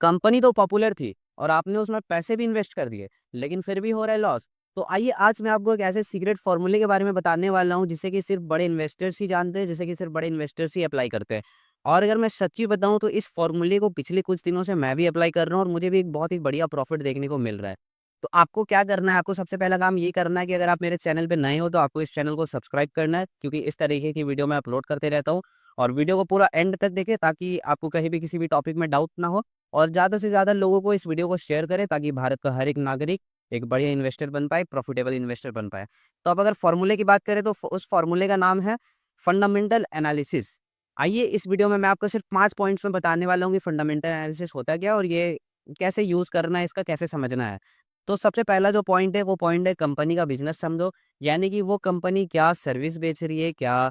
Company तो popular थी और आपने उसमें पैसे भी इन्वेस्ट कर दिए, लेकिन फिर भी हो रहा है लॉस। तो आइए आज मैं आपको एक ऐसे सीक्रेट फॉर्मूले के बारे में बताने वाला हूँ जिसे कि सिर्फ बड़े इन्वेस्टर्स ही जानते हैं, जिसे कि सिर्फ बड़े इन्वेस्टर्स ही अप्लाई करते हैं। और अगर मैं सच्ची बताऊँ तो इस फॉर्मूले को पिछले कुछ दिनों से मैं भी अप्लाई कर रहा हूँ और मुझे भी एक बहुत ही बढ़िया प्रॉफिट देखने को मिल रहा है। तो आपको क्या करना है, आपको सबसे पहला काम ये करना है कि अगर आप मेरे चैनल पे नए हो तो आपको इस चैनल को सब्सक्राइब करना है, क्योंकि इस तरीके की वीडियो मैं अपलोड करते रहता हूँ। और वीडियो को पूरा एंड तक देखें ताकि आपको कहीं भी किसी भी टॉपिक में डाउट ना हो। और ज़्यादा से ज़्यादा लोगों को इस वीडियो को शेयर करें ताकि भारत का हर एक नागरिक एक बढ़िया इन्वेस्टर बन पाए, प्रॉफिटेबल इन्वेस्टर बन पाए। तो अब अगर फॉर्मूले की बात करें तो उस फॉर्मूले का नाम है फंडामेंटल एनालिसिस। आइए इस वीडियो में मैं आपको सिर्फ 5 पॉइंट्स में बताने वाला हूँ कि फंडामेंटल एनालिसिस होता क्या है और ये कैसे यूज़ करना है, इसका कैसे समझना है। तो सबसे पहला जो पॉइंट है वो पॉइंट है कंपनी का बिज़नेस समझो, यानी कि वो कंपनी क्या सर्विस बेच रही है, क्या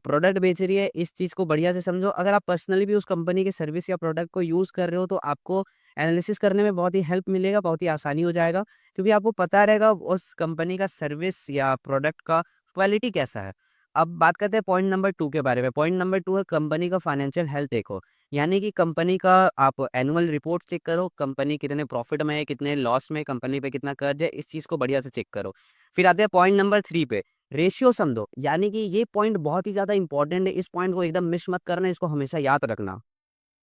प्रोडक्ट बेच रही है, इस चीज़ को बढ़िया से समझो। अगर आप पर्सनली भी उस कंपनी के सर्विस या प्रोडक्ट को यूज़ कर रहे हो तो आपको एनालिसिस करने में बहुत ही हेल्प मिलेगा, बहुत ही आसानी हो जाएगा, क्योंकि आपको पता रहेगा उस कंपनी का सर्विस या प्रोडक्ट का क्वालिटी कैसा है। अब बात करते हैं पॉइंट नंबर 2 के बारे में। पॉइंट नंबर 2 है कंपनी का फाइनेंशियल हेल्थ देखो, यानी कि कंपनी का आप एनुअल रिपोर्ट चेक करो, कंपनी कितने प्रॉफिट में है, कितने लॉस में, कंपनी पे कितना कर्ज है, इस चीज़ को बढ़िया से चेक करो। फिर आते हैं पॉइंट नंबर 3 पे, रेशियो समझो, यानी कि ये पॉइंट बहुत ही ज़्यादा इंपॉर्टेंट है, इस पॉइंट को एकदम मिस मत करना, इसको हमेशा याद रखना।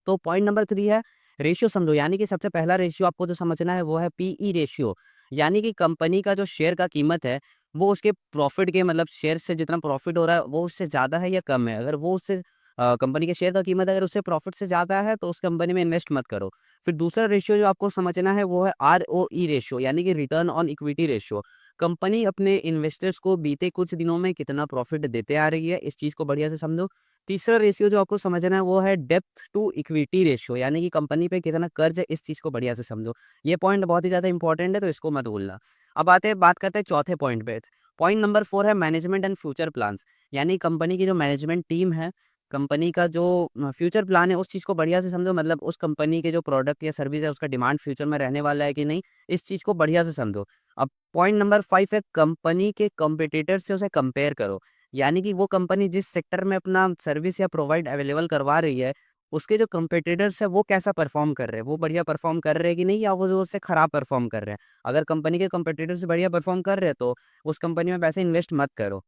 तो पॉइंट नंबर 3 है रेशियो समझो, यानी कि सबसे पहला रेशियो आपको जो समझना है वो है पीई रेशियो, यानी कि कंपनी का जो शेयर का कीमत है वो उसके प्रॉफिट के मतलब शेयर से जितना प्रॉफिट हो रहा है वो उससे ज़्यादा है या कम है। अगर वो उससे कंपनी के शेयर का कीमत अगर उससे प्रॉफिट से ज़्यादा है तो उस कंपनी में इन्वेस्ट मत करो। फिर दूसरा रेशियो जो आपको समझना है वो है आरओई रेशियो, यानी कि return on equity ratio. Company अपने इन्वेस्टर्स को बीते कुछ दिनों में कितना प्रॉफिट देते आ रही है, इस चीज़ को बढ़िया से समझो। तीसरा रेशियो जो आपको समझना है वो है डेप्थ टू इक्विटी रेशियो, यानी कि कंपनी पे कितना कर्ज है, इस चीज़ को बढ़िया से समझो। ये पॉइंट बहुत ही ज़्यादा इंपॉर्टेंट है तो इसको मत भूलना। अब बात करते हैं चौथे पॉइंट पे। पॉइंट नंबर 4 है मैनेजमेंट एंड फ्यूचर प्लान्स, यानी कंपनी की जो मैनेजमेंट टीम है, कंपनी का जो फ्यूचर प्लान है उस चीज़ को बढ़िया से समझो, मतलब उस कंपनी के जो प्रोडक्ट या सर्विस है उसका डिमांड फ्यूचर में रहने वाला है कि नहीं, इस चीज़ को बढ़िया से समझो। अब पॉइंट नंबर 5 है कंपनी के कंपटीटर से उसे कंपेयर करो, यानी कि वो कंपनी जिस सेक्टर में अपना सर्विस या प्रोवाइड अवेलेबल करवा रही है, उसके जो कंपटीटर्स है वो कैसा परफॉर्म कर रहे हैं, वो बढ़िया परफॉर्म कर रहे हैं कि नहीं, या वो जो उससे खराब परफॉर्म कर रहे हैं। अगर कंपनी के कंपटीटर्स बढ़िया परफॉर्म कर रहे हैं तो उस कंपनी में पैसे इन्वेस्ट मत करो।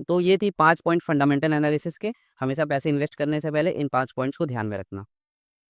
तो ये थी 5 पॉइंट फंडामेंटल एनालिसिस के। हमेशा पैसे इन्वेस्ट करने से पहले इन 5 पॉइंट्स को ध्यान में रखना।